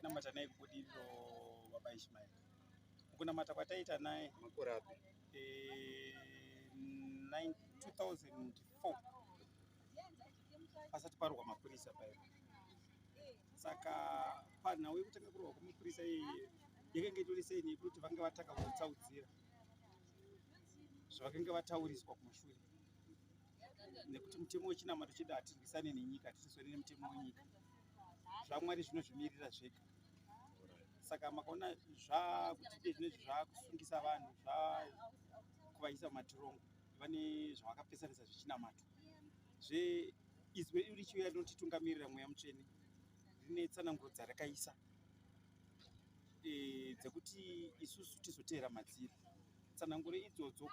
tainamata naye kubudiriro baba Ishmael. Kunamata kwataita naye makore api? 2004 asati parwa mapurisa paipo. Saka panhau yekutanga kurwa kwamapurisa iyi yakanga itori sei nekuti vanga vataka kutsaudzira zvavakanga vatauriswa kumashure, nekuti mutemo wechinamato chedu hatirwisane nenyika, hatirwisane nemutemo wenyika, zvamwari zvinozvimirira zvega. Saka makaona zvakuti zvinezvi zvakusungisa vanhu, zvakuvaisa mumatirongo, vane zvavakapesanisa zvechinamato zveizwe richiuya rinotitungamirira mweya mutsvene rine tsananguro dzarakaisa dzekuti isusu tizoteera madziri. Tsananguro idzodzo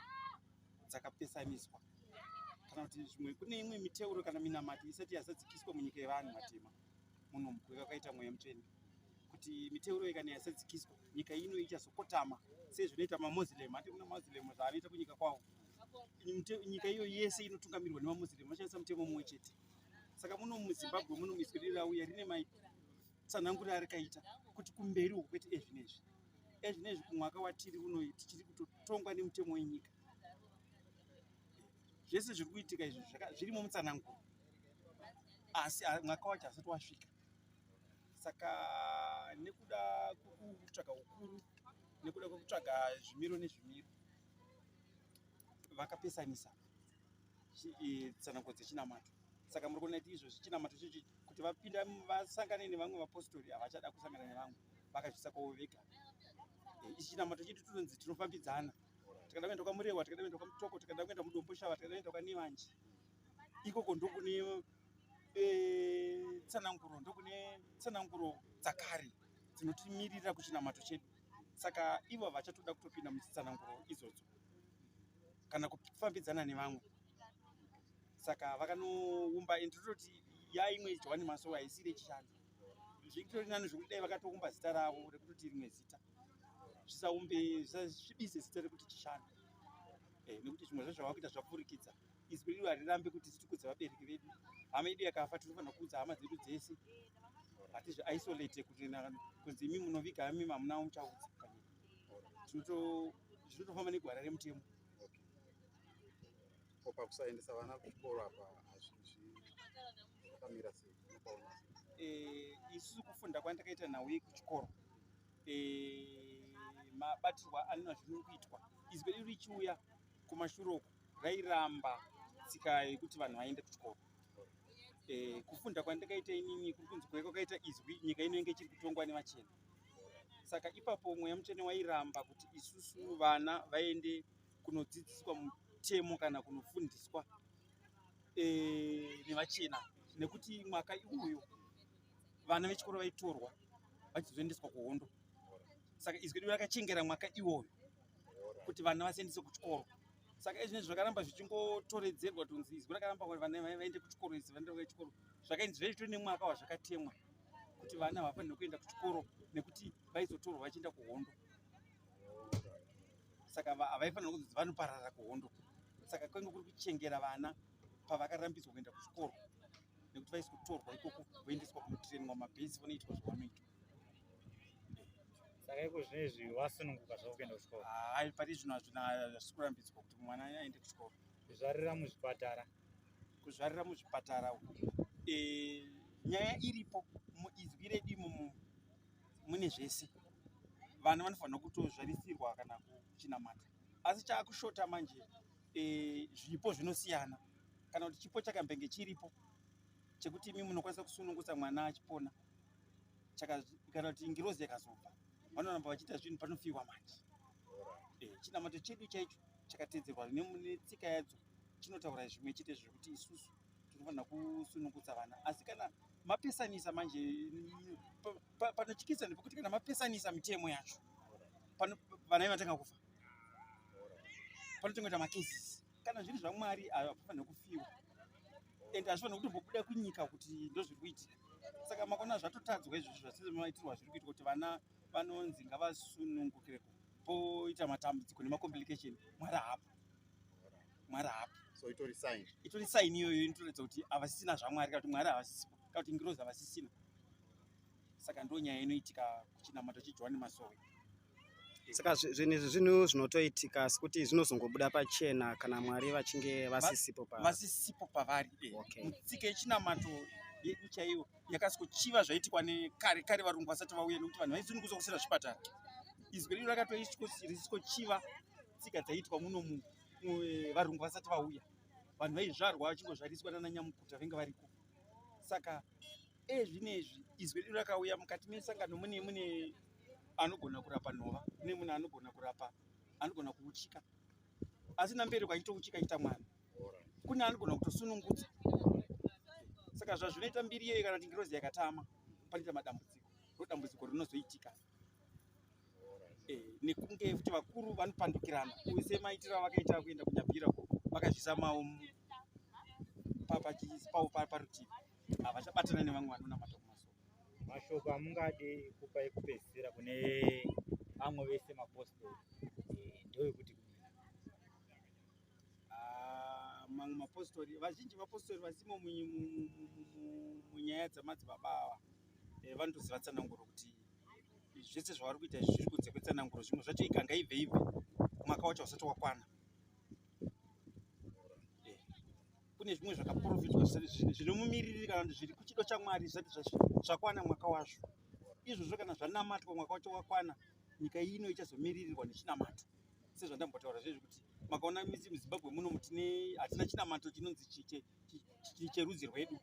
dzakapesaniswa kana kuti zvimwe, kune imwe miteuro kana minamato isati yazadzikiswa munyika yevanhu vatema muno mukweka kwakaita mweya mutsvene, kuti miteuro kana yasadzikiswa nyika ino ichazokotama sezvinoita maMuslim. Hati kuna Muslim zvaanoita kunyika kwavo, nyika iyo yese inotungamirwa nemaMuslim vanoshandisa mutemo mumwe chete. Saka muno muZimbabwe muno izwi rirauya rine matsananguro arikaita kuti kumberi uko kwete ezvinezvi kumwaka watiri uno tichiri kutotongwa nemutemo wenyika. Zvese zviri kuitika izvi zvirimo mutsananguro, asi mwaka wacho hasati wasvika. Saka nekuda kwekutsvaga ukuru, nekuda kwekutsvaga zvimiro nezvimiro, vakapesanisa tsananguro dzechinamato. Saka muri kuona kuti izvozvi chinamato chichi kuti vapinda vasangane nevamwe vapostori havachada kusangana nevamwe, vakazvisa kwavo vega. Ichi chinamato chedu tinonzi tinofambidzana, tikada kuenda kwaMurewa, tikada kuenda kwaMutoko, tikada kuenda muDomboshava, tikada kuenda kwaNevanji, ikoko ndokune tsananguro dzakare dzinotimirira kuchinamato chedu. Saka ivo havachatoda kutopinda mutsananguro idzodzo kana kufambidzana nevamwe. Saka vakanoumba, ndinototi yaimwe John Masowe haisiri yechishanda. Zvitori nani zvokuti dai vakatoumba zita ravo rekutoti rimwe zita, zvisasvibise zita rekuti chishanda, nekuti zvimwe zvacho zvavakuita zvapfurikidza. Izwi riro harirambe kuti titukudze vabereki vedu. Hama yedu yakafa, tinofanira kuudza hama dzedu dzese, hatizvi isolate kuti kunzi imi munoviga hami hamuna muchaudza. Tinotofamba negwara remutemo. Pakusaendesa vana kuchikoro apa zvakamira sei? Isusu kufunda kwandakaita nhau yekuchikoro, mabatirwa anona zviri kuitwa, izwi riri richiuya kumashure uko rairamba tsika yekuti vanhu vaende kuchikoro. Kufunda kwandakaita inini kuri kunzi kwakaita izwi nyika inenge ichiri kutongwa nevachena. Saka ipapo mweya mutsvene wairamba kuti isusu vana vaende kunodzidziswa mutemo kana kunofundiswa nevachena, nekuti mwaka iwoyo vana vechikoro vaitorwa vachizoendeswa kuhondo. Saka izwi rino rakachengera mwaka iwoyo kuti vana vasaendeswe kuchikoro. Saka izvinezvi zvakaramba zvichingotoredzerwa kunzi izwi rakaramba kuti vana vaende kuchikoro, izwi vaende kuchikoro. Zvakainzi zvaitore nemwaka wazvakatemwa kuti vana havafaniri kuenda kuchikoro nekuti vaizotorwa vachienda kuhondo. Saka havaifanira kunzi vanoparara kuhondo. Saka kwanga kuri kuchengera vana pavakarambidzwa kuenda kuchikoro, nekuti vaizotorwa ikoko voendeswa kunotirenwa mabhesi vanoitwa zvavanoitwa. Saka iko zvinezvi wasununguka zvavo kuenda kuchikoro? Pari zvino hazvisi kurambidzwa kuti mwana aende kuchikoro. Kuzvarira muzvipatara? Kuzvarira muzvipatara nyaya iripo muizwi redu imomo mune zvese. Vana vanofanira kutozvarisirwa kana kuchinamata, asi chaakushota manje zvipo zvinosiyana. Kana kuti chipo chakambenge chiripo chekuti imi munokwanisa kusunungutsa mwana achipona, kana kuti ngirozi yakazobva vanoramba vachiita zvinhu panofiwa manje. Chinamato chedu chaicho chakatedzerwa netsika yadzo chinotaura zvimwe chete zvekuti isusu tinofanira kusunungutsa vana, asi kana mapesanisa manje panotyisa ndepekuti kana mapesanisa mitemo yacho vana vatanga kufa, panotongoita makesisi. Kana zviri zvamwari havafanira kufiwa, ende hazvifanira kutombobuda kunyika kuti ndozviri kuitika. Saka makaona zvatotadzwa izvozvo zvasise maitirwa zviri kuitika kuti vana vanonzi ngavasunungukire poita matambudziko nemakomplication. Mwari haapo. So itori saini iyoyo inotoredza kuti havasisina zvamwari, kana kuti mwari havasisipo, kana kuti ngirozi havasisina. Saka saka ndo nyaya inoitika kuchinamato cheJohani Masowe. Saka zvinhu izvi zvinhu zvinotoitika sekuti zvinozongobuda pachena kana Mwari vachinge vasisipo pavari. Okay. Mutsika yechinamato yedu chaiyo yakasikochiva zvaitikwa nekare kare varungu vasati vauya, nekuti vanhu vaisunungusa kusira zvipatara. Izwi redu rakatorisikochiva tsika dzaiitwa muno varungu vasati vauya. Vanhu vaizvarwa vachingozvariswa nana nyamukuta venge variko. Saka zvinezvi izwi redu rakauya mukati mesangano mune anogona kurapa nhova, mune munhu anogona kurapa, anogona kuuchika, asina mberi kwaito uchika ita mwana, kune anogona kutosunungudza. Saka zvazvinoita mbiri iyoyo kana tingirozi yakatama panoita madambudziko, ndo dambudziko rinozoitika. Nekunge kuti vakuru vanopandukirana use maitiro avakaita kuenda kunyabhira vakazvisa mawo parutivi, havachabatana nevamwe vanonamata kumasoro. Mashoko amungade kupa ekupedzisira kune vamwe vese mapostori ndoekuti mamwe mapostori, vazhinji mapostori vasimo munyaya dzamadzibaba ava vanotoziva tsananguro kuti zvese zvavari kuita izvi zviri kunze kwetsananguro, zvimwe zvacho ikanga ibve mwaka wacho usati wakwana. Kune zvimwe zvakaprofitwa zviri mumiriri kana kuti zviri kuchido chaMwari zvisati zvakwana mwaka wazvo. Izvozvo kana zvanamatwa mwaka wacho wakwana, nyika ino ichazomiririrwa nechinamato. Sezvandambotaura zvezvi kuti makaona muZimbabwe muno hatina chinamato chinonzi cherudzi rwedu.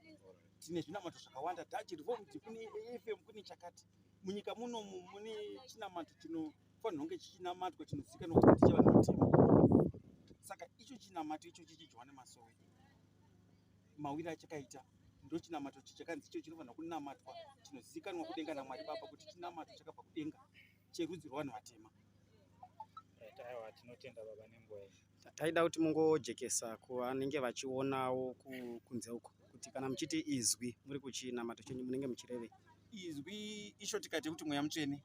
Tine zvinamato zvakawanda, Dutch Reformed, kune AFM, kune chakati. Munyika muno mune chinamato chinofanirwa kunge chichinamatwa, chinozikanwa kuti chevanhu vatema. Saka icho chinamato icho cheJohani Masowe, mawira achakaita ndo chinamato chakanzi icho chinofanirwa kunamatwa, chinozikanwa kudenga naMwari Baba kuti chinamato chakabva kudenga cherudzi rwevanhu vatema. Aiwa, tinotenda baba nenguva iyi. Taida kuti mungojekesa kuvanenge vachionawo kunze uko kuti kana muchiti izwi muri kuchinamato chenyu munenge muchirevei? Izwi isho tikati kuti mweya mutsvene,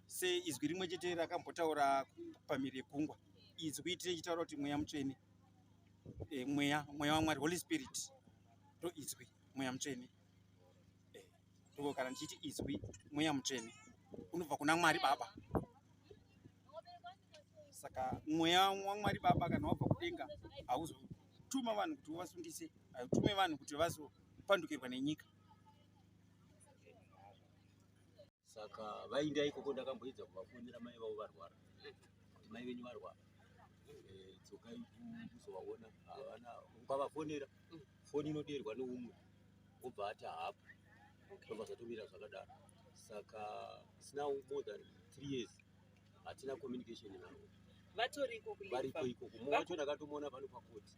seizwi rimwe chete rakambotaura pamhiri yegungwa. Izwi tichitaura kuti mweya mutsvene, mweya waMwari, Holy Spirit, ndo izwi mweya mutsvene. Ndiko kana tichiti izwi mweya mutsvene unobva kuna Mwari Baba. Saka mweya waMwari Baba kana wabva kudenga hauzotuma vanhu kuti uvasungise, hautume vanhu kuti vazopandukirwa nenyika. Saka vainda ikoko ndakamboedza kuvafonera mai vavo varwara, kuti mai venyu varwara, dzokai kuzovaona. Ukavafonera foni inoderwa neumwe obva ati hapo, ndobva zvatomira zvakadaro. Saka sina more than 3 years hatina communication navo. Variko ikoko, mumwe wacho ndakatomuona pano pakoti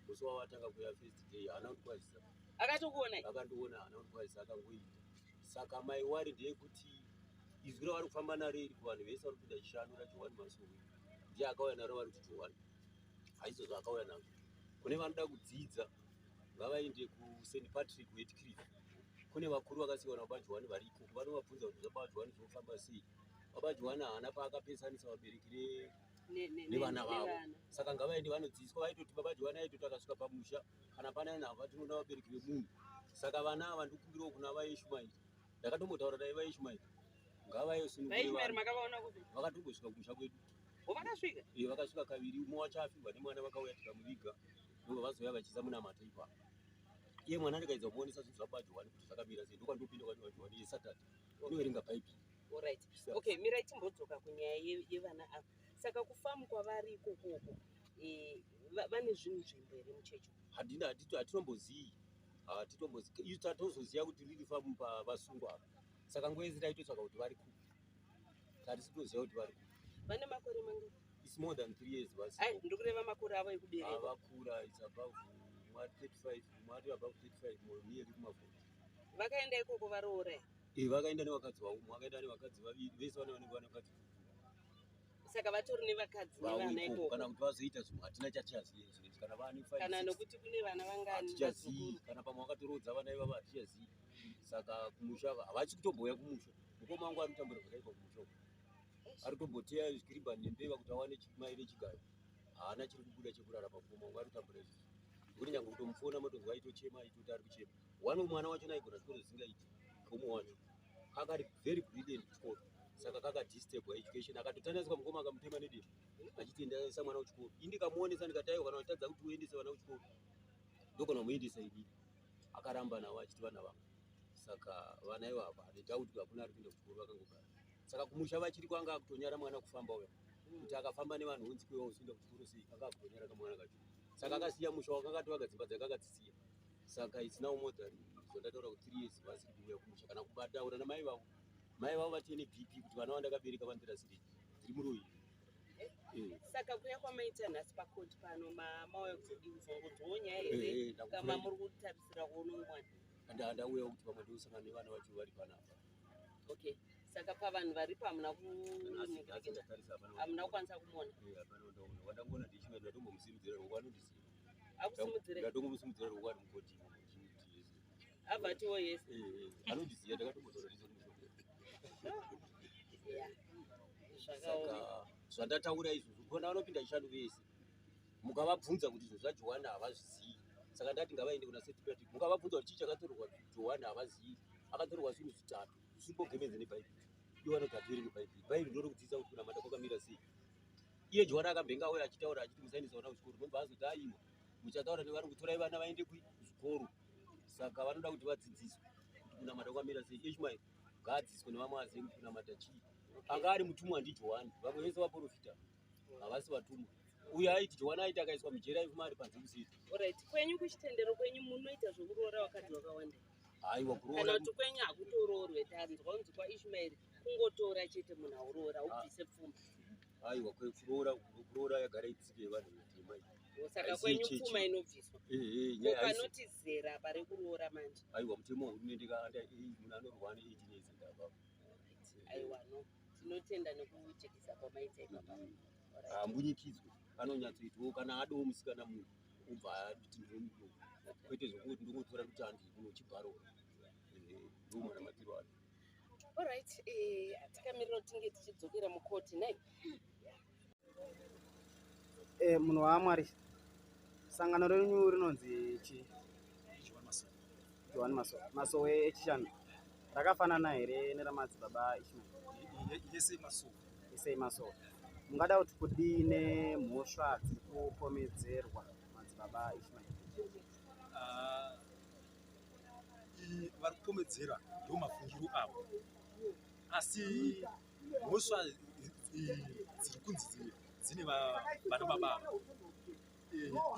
musi wavatanga kuya first day, haana kundikwanisa. Akandiona haana kundikwanisa, akangoita. Saka mai wari ndeyekuti izwi ravari kufamba naro iri kuvanhu vese vari kupinda chishanu raJohani Masowe, ndiye akauya naro vari kuti Johani, haizvo akauya nazvo. Kune vanoda kudzidza ngavaende kuSt Patrick Wheatcliff, kune vakuru vakasiyiwa nababa Johani variko, vanovabvunza kuti baba Johani zvinofamba sei. Baba Johani haana paakapesanisa vabereki nevana vavo. Saka ngavaende vanodzidziswa. Vaitoti baba Johani aitoti akasvika pamusha, kana pana nhava tinoda vabereki vemunhu. Saka vana ava ndikumbirawo kuna vaIshumaeri, ndakatombotaura naye vaIshumaeri, ngavayosunungure vakatombosvika kumusha kwedu. Vakasvika kaviri, umwe wacho afirwa nemwana vakauya tikamuviga, ndobva vazoya vachiisa munamato ipapo. Iye mwana ndikaedza kumuonesa zvinhu zvababa Johani kuti zvakamira sei, ndokwandopinda kwaJohani Johani yeSaturday unoverenga bhaibheri. Alright. Okay, mirai timbodzoka kunyaya yevana ava. Saka kufamu kwavari ikoko vane zvinhu zvemberi muchecho. Hatitombozivi. Tatozoziva kuti riri famu pavasungwa ava. Saka nguva yese taitotsvaga kuti vari kupi. Hatisi kutoziva kuti vari kupi. Vane makore mangani? It's more than 3 years basi. Ndokureva makore avo ekubereka. Avakura, it's above 35, mwari above 35, nearly kuma40. Vakaenda ikoko varoora. Vakaenda nevakadzi vavo, vakaenda nevakadzi vaviri, vese vanenge vane vakadzi. Saka vatori nevakadzi nevana ikoko. Kana kuti vazoita zvimwe hatina chatichazivi zvinezvi, kana vane 5. Kana nokuti kune vana vangani hatichazivi, kana pamwe vakatorodza vana ivavo hatichazivi. Saka kumusha havasi kutombouya kumusha. Mukoma wangu ari kutambura zvakaipa kumusha uku. Ari kutomboteya zvikiribhani nembeva kuti awane chimaire chigayo. Haana chiri kubuda chekurarama. Mukoma wangu ari kutambura izvi. Kuti nyange kutomufona motonzwa aitochema, aitoti ari kuchema. Mwana wacho aigona zviro zvisingaiti. Umwe wacho akari very brilliant kuchikoro saka kakadisturb education akatotaniswa mukoma akamutema nedemo achiti endaisa mwana kuchikoro indikamuonesa ndikati aiwa kana utadza kuti uendese vana kuchikoro ndokana muendesa idii akaramba navo achiti vana vangu saka vana ivava handitauti hakuna ari kuenda kuchikoro vakangogara saka kumusha vachiri kwanga akutonyara mwana kufamba uya kuti akafamba nevanhu unzi kwewa usienda kuchikoro sei anga akutonyara kamwana kacho saka akasiya musha wakanga tovaka dzimba dzakakatsisiya saka it's now more than zvandataura kuti 3 years vasiri kuuya kumusha kana kubataura namai vavo mai vavo vatine bp kuti vana vandakabereka vandira siri dziri muroyi saka kuya kwamaita nhasi pakoti pano mauya kuzodivuzongodzoo nyaya here kama muri kutarisira kuona mwana handauya kuti pamwe ndiusangana nevana vacho vari panapa okay saka pavanhu varipo hamuna kukwanisa kumona wandangoona ndichimwe ndatombomusimudzira roko anondiziva akusimudzire ndatongomusimudzira roko ari mukoti abvatiwo yes anondiziva ndakatombotaura zvakaoma zvandataura izvozvo kona vanopinda chishanu vese mukavabvunza kuti izvo zvajohana havazvizii saka ndati ngavaende kuna setipati mukavabvunza kuti chii chakatorwa johana havazivi akatorwa zvinhu zvitatu zvisingogomedze nebhaibheri iwo anogatori nebhaibheri bhaibheri ndori kudzidzisa kuti kunamata kwakamira sei iye johana akambenga auya achitaura achiti musaendesa vana kuchikoro nobva azoti aima muchataura nevari kutorai vana vaende kuzvikoro saka vanoda kuti vadzidziswe kuti kunamata kwakamira sei ishmaeri ngaadzidziswe nevamwe azive kuti kunamata chii anga ari mutumwa ndijohani vamwe vese vaprofita havasi vatumwa uye aiti johana aiti akaiswa mujera ifuma ari panze kusiri oright kwenyu kuchitendero kwenyu munoita zvokuroora vakadzi vakawanda aiwa kana kuti kwenyu hakutoroorwe tanzwa unzi kwaishmaeri kungotora chete munhu auroora ubvise pfuma aiwa kuroora yagara itsike yevanhu vetema saka kwenyu pfuma inobviswa panoti zera pari kuroora manje aiwa mutemo wehurumende munhu anorwa ne18 years ndababa aiwa no tinotenda nekujekisa kwamaita ipapa hambunyikidzwe anonyatsoitwawo kana adowo musikana munhu ubva atindiro mudomo kwete zvokuti ndongotora rutandi kunochibharo ndomanamatiro acho oright tikamirira tinge tichidzokera mukoti nai munhu waamwari sangano renyu rinonzi chii johani masowe echishanu rakafanana here neramadzibaba ishmaeri isei masowe mungada kuti kudii mhosva dziri kupomedzerwa madzibaba ishmaeri vari kupomedzera ndo mafungiro avo asi mhosva dziri kunzi dzine vana baba ava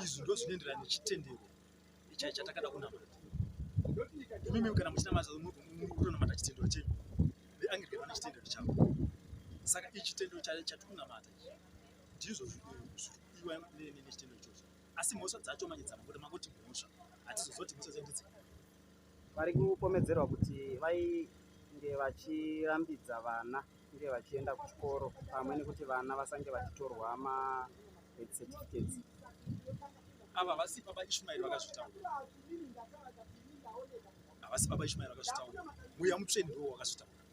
izvi ndo zvinoenderana nechitendero chatakada kunamata imimi kana muchinamata mukutonamata chitendero chenyu veangirikana nechitendero chavo saka ichi chitendero chatikunamata ndizvo zvirikuiwa nechitendero ichocho asi mhosva dzacho manje dzamakuda mangoti mhosva hatizozoti mhosva dzendidzi vari kupomedzerwa kuti vainge vachirambidza vana kunge vachienda kuchikoro pamwe nekuti vana vasange vachitorwa mabirth certificates ava vasi baba ishmaeri vakazvitaura havasi baba ishmaeri vakazvitaura mweya mutsveni ndo wakazvitaura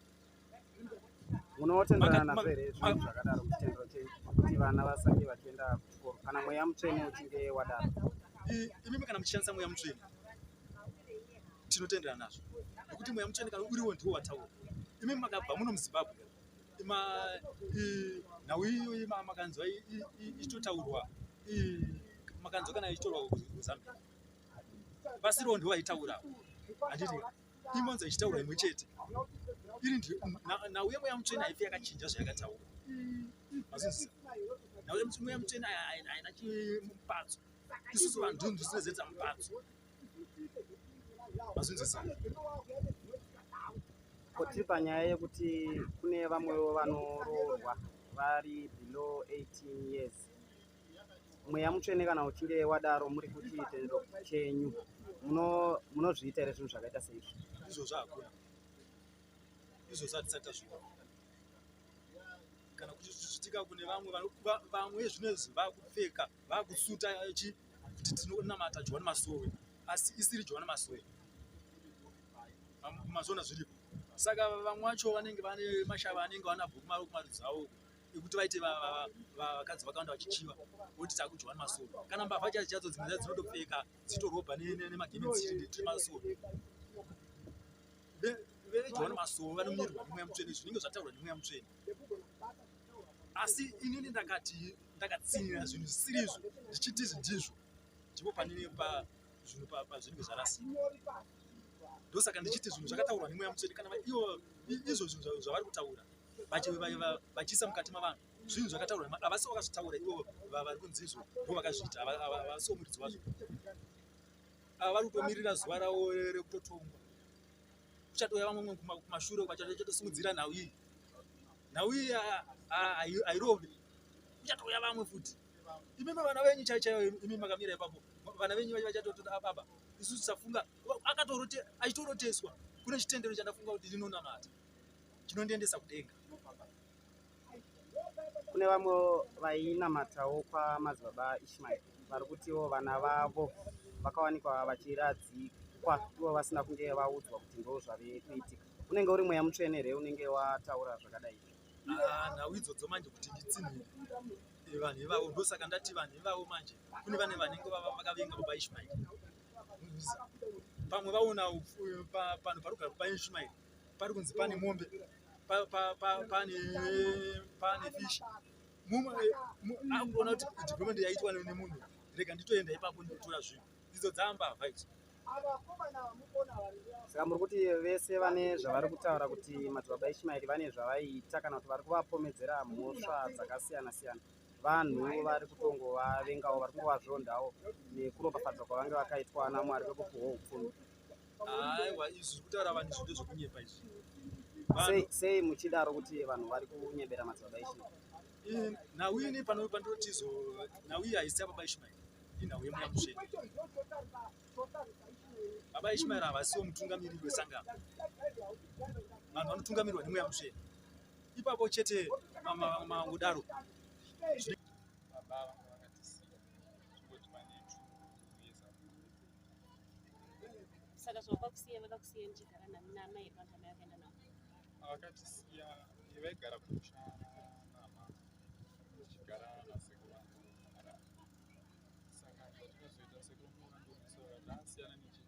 munotenderana nazvo here zvinhu zvakadaro kuchitendero chenyu kuti vana vasange vachienda kuchikoro kana mweya mutsveni uchinge wadaro imimi kana muchishandisa mweya mutsveni tinotenderana nazvo nekuti mweya mutsveni kana uriwo ndiwo wataura imimi makabva muno muzimbabwe nhau iyo makanzwa ichitotaurwa makanzwa kana ichitorwa kuzambia vasiriwo ndiwo vaitaura handiti imonza ichitaura imwe chete iri nhau yemweya mutsveni haifi yakachinja zvayakataura mazinzisa nhau yemweya mutsveni haina chimupatso isusu vanhu ndinhu zvinozedza mupatso mazinzisa kuti panyaya yekuti kune vamwewo vanoroorwa vari below 18 years mweya mutsvene kana uchinge wadaro muri kuti chitendero chenyu munozviita here zvinhu zvakaita seizvi izvozvo hakuna izvozvo hatisati tazviona kana kuti zvichiitika kune vamwe zvinezvi vakupfeka vakusuta kuti tinonamata johani masowe asi isiri johani masowe mazona zviripo saka vamwe vacho vanenge vane mashava anenge vana bhuku marudzi avo ekuti vaite vakadzi vakawanda vachichiva voti takujohani masowe kana mbavha chadzo dzimwe dzadzo dzinotopfeka dzitorobha nemagemenzi tiri masowe vejohana masovo vanomirwa nemweya mutsvene zvinenge zvataurwa nemweya mutsvene. Asi inini ndakatsinira zvinhu zvisiri izvo ndichiti izvi ndizvo ndipo panini pazvinenge zvarasikwa. Ndosaka ndichiti zvinhu zvakataurwa nemweya mutsvene kana ivo izvo zvinhu zvavari kutaura vachiisa mukati mavanhu zvinhu zvakataurwa havasi vakazvitaura ivo vari kunzi izvo ndo vakazviita havasiwo muridzi wazvo. Ava vari kutomirira zuva ravo rekutotongwa. Kuchatouya vamwe kumashure vachatosimudzira nhau iyi. Nhau iyi hairovi. Kuchatouya vamwe futi. Imi vana venyu chaichaiyo imi makamira ipapo. Vana venyu vachatotota baba. Isu tisafunga achitoroteswa. Kune chitendero chandafunga kuti ndinonamata. Chinondiendesa kudenga. Kune vamwe vainamatawo kwamadzibaba Ishmael vari kutiwo vana vavo vakawanikwa vachiradzikwa ivo vasina kunge vaudzwa kuti ndo zvave kuitika. Unenge uri mweya mutsvene here unenge wataura zvakadai? Nhau idzodzo manje kuti nditsinhire vanhu ivavo ndosaka ndati vanhu ivavo manje kune vane vanenge vakavenga baba Ishmael. Pamwe vaona panhu pari kugara baba Ishmael pari kunzi pane mombe pane fishi akuona kuti development yaitwa nemunhu rega nditoenda ipapo ndotora zvinhu ndidzo dzambavha idzi. Saka muri kuti vese vane zvavari kutaura kuti madzibaba Ishmael vane zvavaiita kana kuti vari kuvapomedzera mhosva dzakasiyana siyana, vanhu vari kutongovavengawo vari kungovazvondawo nekuropafadzwa kwavange vakaitwa naMwari kwekupuhwa upfumi. Aiwa izvi zviri kutaura vanhu izvo ndezvokunyepa izvi. Sei muchidaro kuti vanhu vari kunyebera madzibaba Ishmael? Nhau ini pandinoti nhau iyi haisi yababa Ishmael, inhau yemweya mutsvene. Baba Ishmael havasiwo mutungamiriri wesangano. Vanhu vanotungamirwa nemweya mutsvene. Ipapo chete mangudaro. Saka zvavakakusiya vakakusiya muchigara namai panhama yakaenda navo? Vakatisiya vaigara kumusha nama tichigara nasekuru vangu. Saka zvatinozoita sekuru vangu vandomusa vakati asiyana nechechi.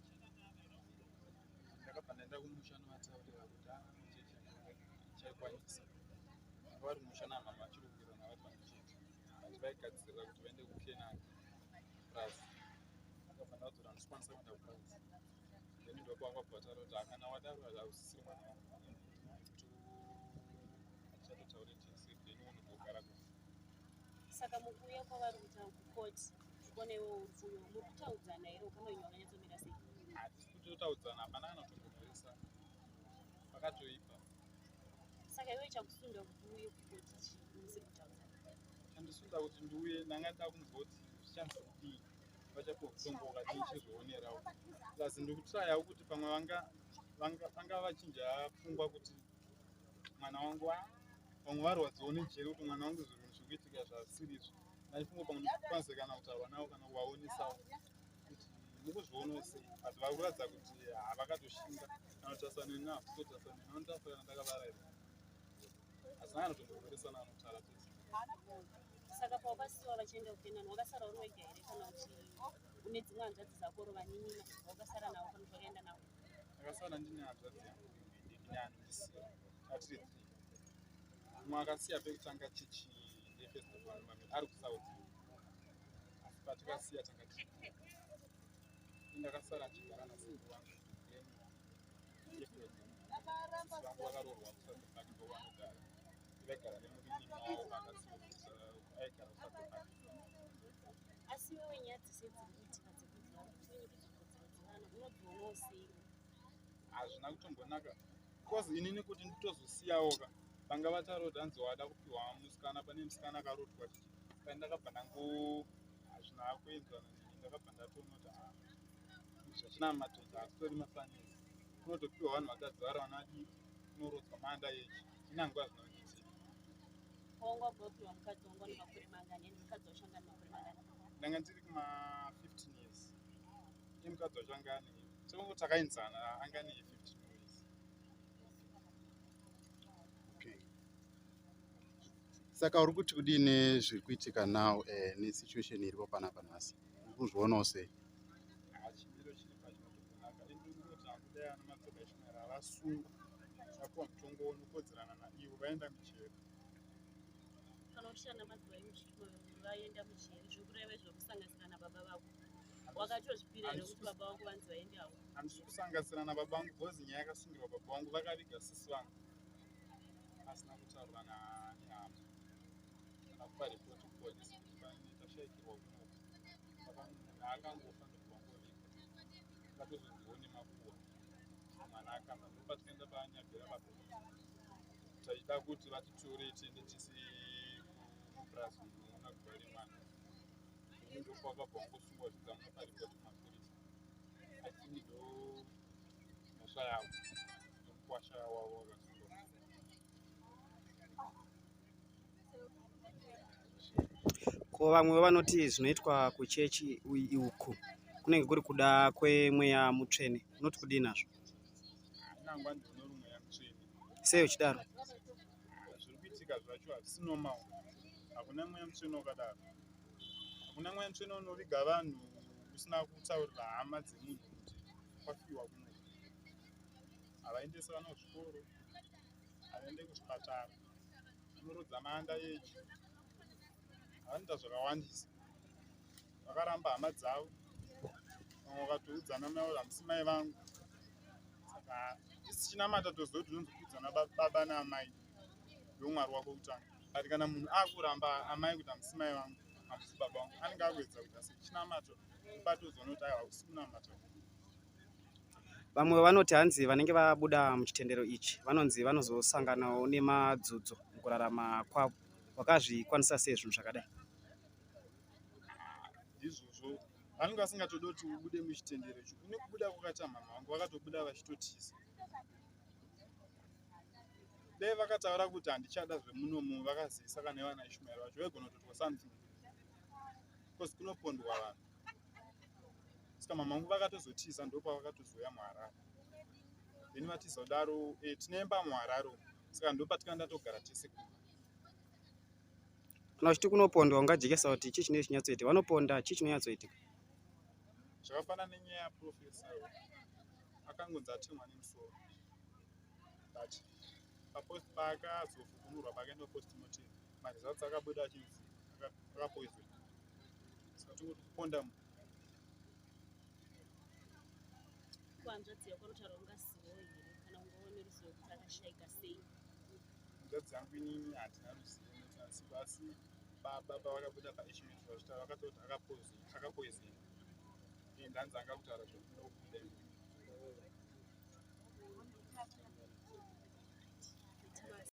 Ndakabva ndaenda kumusha novataurira kuti chechi chaikwanisa. Vari kumusha namama vachiri kukwira navari pamichechi. Vati vaigadzirira kuti vaende kuKenani Prazi. Ndakabva ndadzora ndikwanisa kuenda kuPrazi. Then ndopa vakabva vataura kuti hakana wadaro hausisiri mwana wangu. Saka mukuuya kwavari kukoti kukonewo upfuyo muri kutaudzana here ukamwenyu wakanyatsomira sei? Hatisi kutotaudzana, hapana anotombogarisana, vakatoipa. Saka iwe chakusunda kuti uuye kukoti musiri kutaudzana? Chandisunda kuti ndiuye ndanga ndida kunzwa kuti zvichanzi kudii, vachapokutongoka tichizoonerawo. Asi ndikutrayawo kuti pamwe vanga vachinja pfungwa kuti mwana wangu vamwe varwadzawo nejeri kuti mwana wangu zvinhu zvikuitika zvasiri izvo. Ndaifunga pamwe ndikukwanisa kana kutaura navo kana kuvaonesawo kuti mukuzvionawo sei, but vari kuratidza kuti havakatoshinga kana kutarisana nenavo kutotarisana nanotarisana ndakavarayira. Asi naanotomboresana anotaura tese. Saka pawakasiyiwa vachienda kuKenani wakasara uri wega here kana kuti une dzimwe hanzvadzi dzako rovanin'ina wakasara navo kana kuti wakaenda navo? Ndakasara ndine hanzvadzi yangu neanondisiya atiri 3. Mumwe akasiya pekutanga chechi yefestival ari kuSouth. Asi patikasiya takati ndakasara ndichigara nasekuru wangu vangu vakarorwa kuSouth Park ndovanogara. Vaigara nemurimi wavo aigara kuSouth Park. Asi wewe nyaya dzese dziri kuitika dzekuti vari kutonyekezvikodzero dzevana unodzionawo sei? Hazvina kutombonaka because inini kuti nditozosiyawoka vanga vataura kuti hanzi wada kupiwa musikana pane musikana akarotwa saka ndakabva hazvina kuenzana neni. Ndakabva ndatoona kuti zvachina madhodha asitori mafanisi unotopiwa vanhu vakadzi vari vana vadiki unorotswa manda echi inangu hazvina kuitika. Wanga wabvapiwa mukadzi wanga une makore mangani ende mukadzi wachanga ane makore mangani? Ndanga ndiri kuma-15 years. Iye mukadzi wachanga ane chongo takaenzana anga ane 15 years. Saka uri kuti kudini zviri kuitika now nesituation iripo panapa nhasi uri kuzvionawo sei? Chimiro chiri pachinotokunaka ende ndinoti hakudai ana madzibaba Ishmael avasungwa vakaenda muchero. kana kuti shana madzimai vaenda mucheri zvokureva zvokusanganisira nababa vako wakatozvipira here kuti baba vangu vanzi vaendawo? Handisi kusanganisira nababa vangu bhozi nyaya yakasungirwa baba vangu vakaviga sisi vangu asina kutaurwa nehama kana kupa ripoti kupolisi kuti tashayikirwa kunoku haakangofa ndokuvangoripa akatozonziwo nemakuwa mwana akamba ndopa tikaenda paanyabhira papo taida kuti vatitore tiende tisi mubrazil munoona kugwari mwana ndoko wakabva wangosungwa zvidzamuno paripoti mapurisa athink ndo mhosva yavo nomukwasha wavo wakasungwa. Ko vamwe vanoti zvinoitwa kuchechi uku kunenge kuri kuda kwemweya mutsvene, unoti kudii nazvo? Nangwa ndinori mweya mutsvene. Sei uchidaro? Zviri kuitika zvacho hazvisi normal. Hakuna mweya mutsvene wakadaro. Hakuna mweya mutsvene unoviga vanhu usina kutaurira hama dzemunhu kuti kwafiwa kuno. Havaendesi vana kuzvikoro, havaende kuzvipatara, vanorodza maanda echi, havanoita zvakawandisa. Vakaramba hama dzavo, vamwe vakatoudzana navo hamisi mai vangu. Saka isi chinamata toziva kuti zvonzi kuudzana baba naamai ndomwari wako kutanga. Ari kana munhu akuramba amai kuti hamisi mai vangu, hamisi baba vangu, anenge agoedza kuti asi chinamato patozoona kuti aiwa usi kunamata. Vamwe vanoti hanzi vanenge vabuda muchitendero ichi vanonzi vanozosanganawo nemadzudzu mukurarama kwavo. Wakazvikwanisa sei zvinhu zvakadai? Izvozvo vanenge vasingatodi kuti ubude muchitendero ichi. Kune kubuda kwakaita mama vangu vakatobuda vachitotiza. Dai vakataura kuti handichada zvemunomu vakazivisa kana vana Ishmael vacho vaigona kutotwa something. Because kunopondwa vanhu. Saka mama vangu vakatozotiza ndopa vakatozoya muHarare. Then vatiza kudaro tinoemba muHarare. Saka ndopa tikaenda togara tese kuno. Kana uchiti kunopondwa ungajekesa kuti chii chinenge chinyatsoitika? Vanoponda chii chinonyatsoitika? Zvakafanana nenyaya yaprofesa akangonzi atemwa nemusoro. But papost paakazovhunurwa pakaenda postmortem maresults akabuda achinzi akapoison. Saka tongoti kuponda kuhanzvadzi yako anotaura ungazivawo here kana ungaone ruzivo kuti akashayika sei? hanzvadzi yangu inini hatina ruzivo netinasiku asi baba pavakabuda paishmael vachitaura vakataura kuti akapoison. Ndanzi anga kutaura zvekuda kubuda.